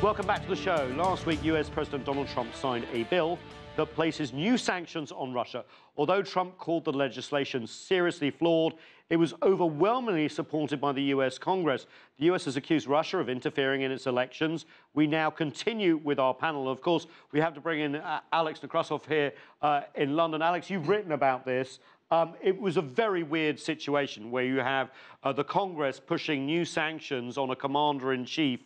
Welcome back to the show. Last week, US President Donald Trump signed a bill that places new sanctions on Russia. Although Trump called the legislation seriously flawed, it was overwhelmingly supported by the US Congress. The US has accused Russia of interfering in its elections. We now continue with our panel. Of course, we have to bring in Alex Nekrassov here in London. Alex, you've written about this. It was a very weird situation where you have the Congress pushing new sanctions on a commander-in-chief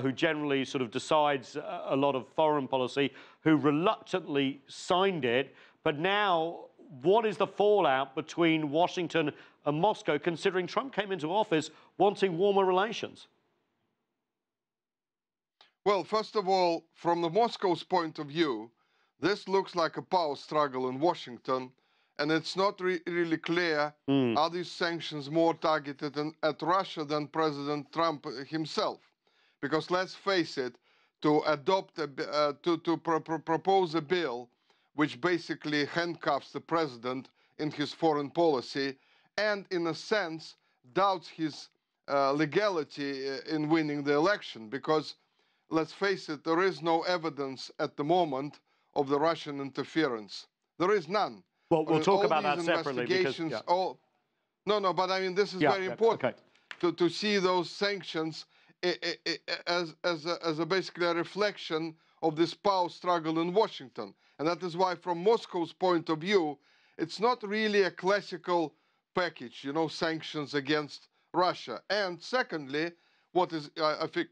who generally sort of decides a lot of foreign policy, who reluctantly signed it. But now, what is the fallout between Washington and Moscow, considering Trump came into office wanting warmer relations? Well, first of all, from the Moscow's point of view, this looks like a power struggle in Washington. And it's not really clear, are these sanctions more targeted at Russia than President Trump himself? Because let's face it, to propose a bill which basically handcuffs the president in his foreign policy and, in a sense, doubts his legality in winning the election. Because, let's face it, there is no evidence at the moment of the Russian interference. There is none. Well, we'll talk about that separately. Because, but I mean, this is very important to see those sanctions as basically a reflection of this power struggle in Washington. And that is why, from Moscow's point of view, it's not really a classical package, you know, sanctions against Russia. And secondly, what is, I think,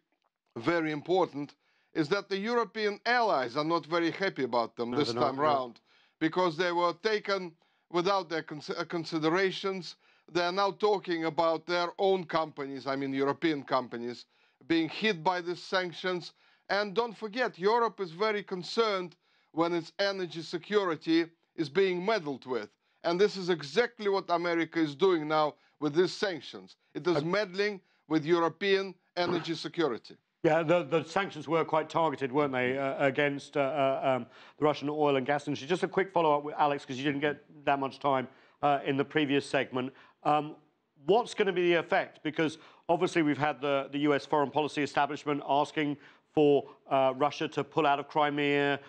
very important is that the European allies are not very happy about them this time round. Because they were taken without their considerations. They are now talking about their own companies, I mean European companies, being hit by these sanctions. And don't forget, Europe is very concerned when its energy security is being meddled with. And this is exactly what America is doing now with these sanctions. It is meddling with European energy security. Yeah, the sanctions were quite targeted, weren't they, against the Russian oil and gas industry. Just a quick follow-up with Alex, because you didn't get that much time in the previous segment. What's going to be the effect? Because obviously we've had the US foreign policy establishment asking for Russia to pull out of Crimea,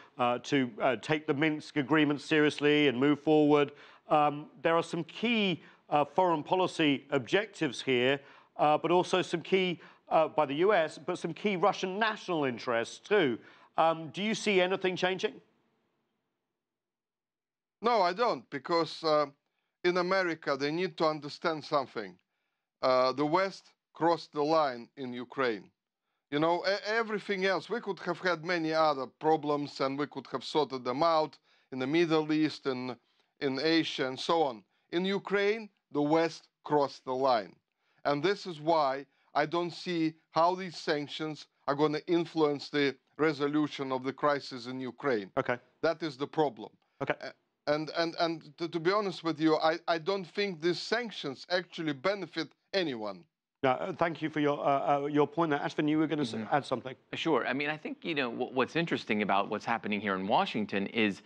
to take the Minsk agreement seriously and move forward. There are some key foreign policy objectives here, but also some key by the US, but some key Russian national interests too. Do you see anything changing? No, I don't, because in America, they need to understand something. The West crossed the line in Ukraine. You know, everything else, we could have had many other problems and we could have sorted them out in the Middle East and in Asia and so on. In Ukraine, the West crossed the line. And this is why I don't see how these sanctions are going to influence the resolution of the crisis in Ukraine. Okay. That is the problem. Okay. And to be honest with you, I don't think these sanctions actually benefit anyone. No, thank you for your point there. Ashvin, you were going to add something. Sure. I mean, I think, you know, what's interesting about what's happening here in Washington is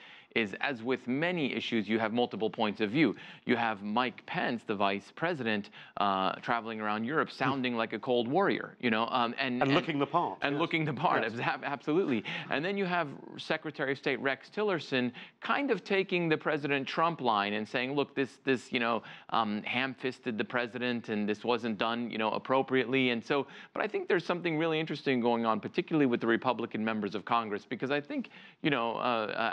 as with many issues, you have multiple points of view. You have Mike Pence, the vice president, traveling around Europe, sounding like a cold warrior, you know, and looking the part. And looking the part, absolutely. And then you have Secretary of State Rex Tillerson kind of taking the President Trump line and saying, look, this you know, ham-fisted the president, and this wasn't done, you know, appropriately. And so, but I think there's something really interesting going on, particularly with the Republican members of Congress, because I think, you know,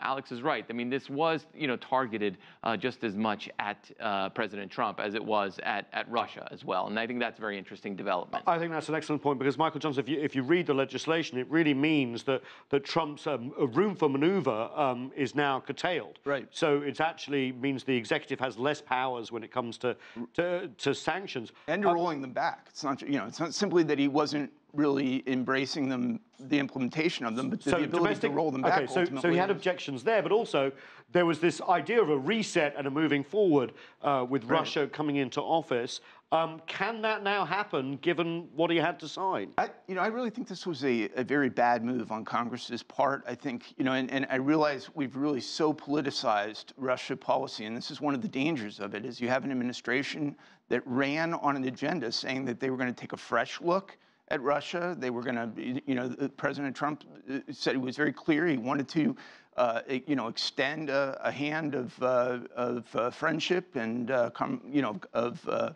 Alex is right. I mean, this was, you know, targeted just as much at President Trump as it was at Russia as well. And I think that's a very interesting development. I think that's an excellent point, because, Michael Johnson, if you read the legislation, it really means that Trump's room for maneuver is now curtailed. Right. So it actually means the executive has less powers when it comes to sanctions. And rolling them back. It's not, you know, it's not simply that he wasn't really embracing them, the implementation of them, but the ability to roll them back. Okay, so he had objections there, but also there was this idea of a reset and a moving forward with Russia coming into office. Can that now happen, given what he had to sign? I really think this was a very bad move on Congress's part. I think, you know, and I realize we've really so politicized Russia policy, and this is one of the dangers of it, is you have an administration that ran on an agenda saying that they were going to take a fresh look at Russia. They were going to, you know, President Trump said he was very clear. He wanted to, you know, extend a hand of friendship and, you know, of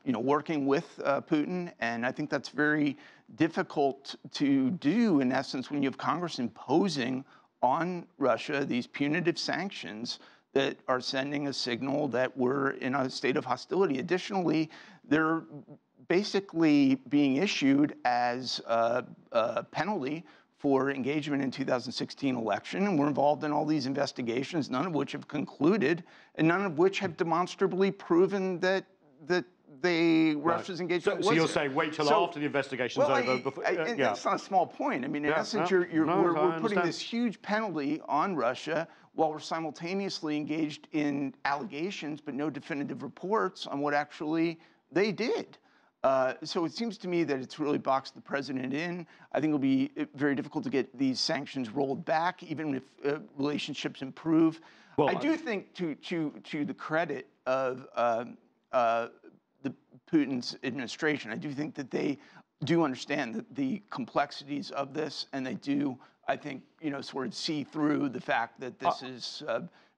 you know, working with Putin. And I think that's very difficult to do, in essence, when you have Congress imposing on Russia these punitive sanctions that are sending a signal that we're in a state of hostility. Additionally, they're basically being issued as a penalty for engagement in 2016 election, and we're involved in all these investigations, none of which have concluded, and none of which have demonstrably proven that Russia's engagement was. So you're saying wait till after the investigation's over? Before, yeah. That's not a small point. I mean, in essence, we're putting this huge penalty on Russia while we're simultaneously engaged in allegations, but no definitive reports on what actually they did. So it seems to me that it's really boxed the president in. I think it'll be very difficult to get these sanctions rolled back, even if relationships improve. Well, I do think, to the credit of the Putin's administration, I do think that they do understand the complexities of this, and they do, I think, you know, sort of see through the fact that this has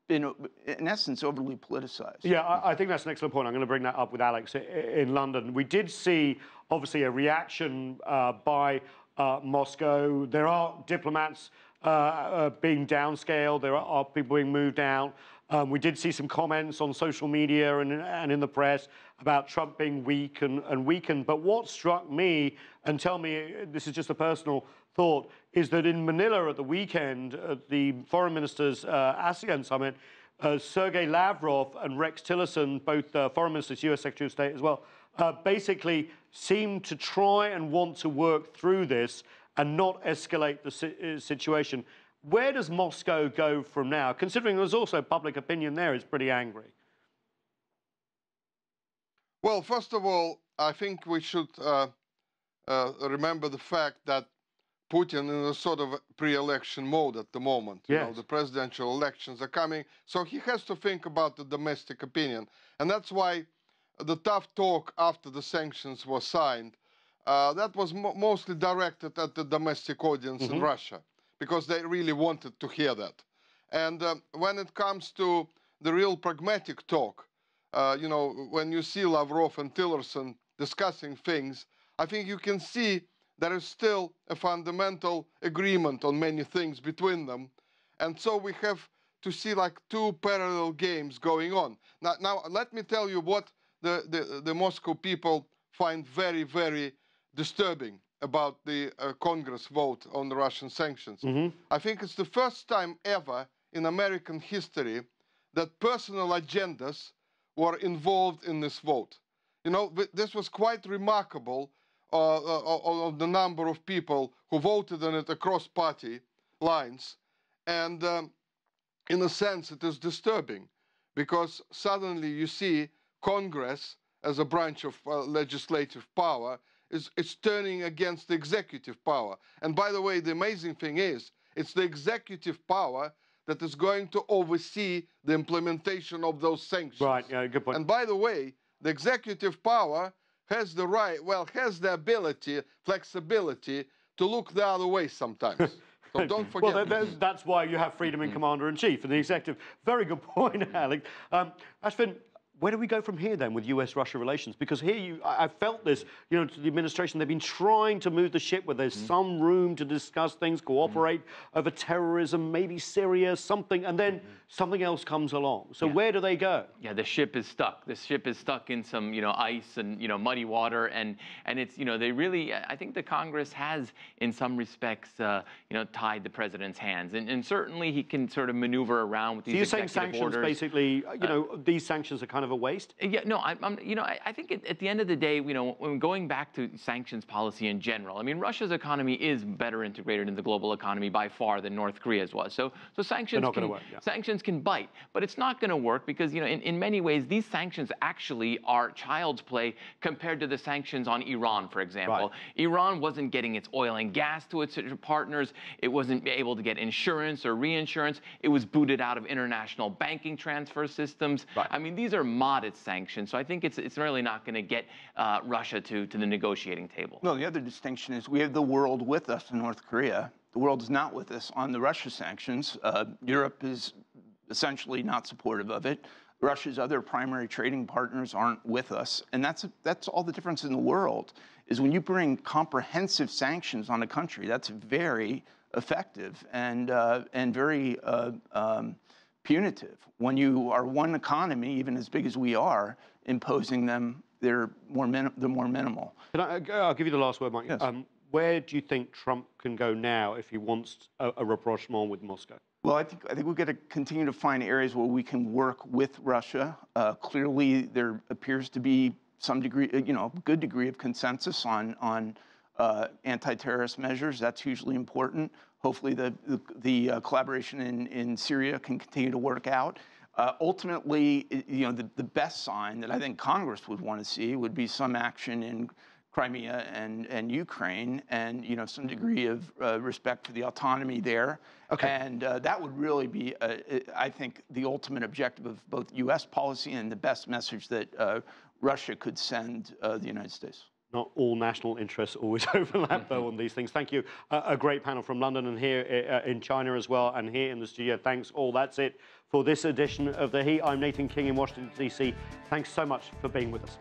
been, in essence, overly politicized. Yeah, I think that's an excellent point. I'm going to bring that up with Alex in London. We did see, obviously, a reaction by Moscow. There are diplomats being downscaled. There are people being moved out. We did see some comments on social media and in the press about Trump being weak and weakened. But what struck me, and tell me, this is just a personal thought, is that in Manila at the weekend, at the Foreign Ministers' ASEAN Summit, Sergei Lavrov and Rex Tillerson, both foreign ministers, US Secretary of State as well, basically seemed to try and want to work through this and not escalate the situation. Where does Moscow go from now, considering there's also public opinion there is pretty angry? Well, first of all, I think we should remember the fact that Putin is in a sort of pre-election mode at the moment. You know, the presidential elections are coming, so he has to think about the domestic opinion. And that's why the tough talk after the sanctions were signed, that was mostly directed at the domestic audience in Russia, because they really wanted to hear that. And when it comes to the real pragmatic talk, you know, when you see Lavrov and Tillerson discussing things, I think you can see there is still a fundamental agreement on many things between them. And so we have to see like two parallel games going on. Now let me tell you what the Moscow people find very, very disturbing about the Congress vote on the Russian sanctions. I think it's the first time ever in American history that personal agendas were involved in this vote. You know, this was quite remarkable of the number of people who voted on it across party lines. And in a sense, it is disturbing, because suddenly you see Congress as a branch of legislative power is turning against the executive power. And by the way, the amazing thing is, it's the executive power that is going to oversee the implementation of those sanctions. Right, yeah, good point. And by the way, the executive power has the right, well, has the ability, flexibility to look the other way sometimes. So don't forget. Well, that's why you have freedom in commander-in-chief and the executive. Very good point, Alex. Ashvin, where do we go from here then with US-Russia relations? Because here I felt this, you know, to the administration, they've been trying to move the ship where there's some room to discuss things, cooperate over terrorism, maybe Syria, something, and then something else comes along. So where do they go? Yeah, the ship is stuck. The ship is stuck in some, you know, ice and, you know, muddy water, and it's, you know, they really, I think the Congress has, in some respects, you know, tied the president's hands, and certainly he can sort of maneuver around with these executive orders. So you're saying sanctions, basically, you know, these sanctions are kind of a waste? Yeah, no, you know, I think at the end of the day, you know, when going back to sanctions policy in general, I mean, Russia's economy is better integrated in the global economy by far than North Korea's was. So sanctions sanctions can bite, but it's not going to work because, you know, in many ways, these sanctions actually are child's play compared to the sanctions on Iran, for example. Iran wasn't getting its oil and gas to its partners. It wasn't able to get insurance or reinsurance. It was booted out of international banking transfer systems. I mean, these are mod its sanctions. So I think it's really not going to get Russia to the negotiating table. No, the other distinction is we have the world with us in North Korea. The world is not with us on the Russia sanctions. Europe is essentially not supportive of it. Russia's other primary trading partners aren't with us. And that's all the difference in the world, is when you bring comprehensive sanctions on a country, that's very effective and very punitive. When you are one economy, even as big as we are, imposing them, they're more minimal. I'll give you the last word, Mike. Yes. Where do you think Trump can go now if he wants a rapprochement with Moscow? Well, I think we've got to continue to find areas where we can work with Russia. Clearly, there appears to be some degree, good degree of consensus on anti-terrorist measures. That's hugely important. Hopefully, the collaboration in Syria can continue to work out. Ultimately, the best sign that I think Congress would want to see would be some action in Crimea and Ukraine, and some degree of respect for the autonomy there. Okay. And that would really be, I think, the ultimate objective of both U.S. policy and the best message that Russia could send the United States. Not all national interests always overlap, though, on these things. Thank you. A great panel from London and here in China as well, and here in the studio. Thanks all. That's it for this edition of The Heat. I'm Nathan King in Washington, D.C. Thanks so much for being with us.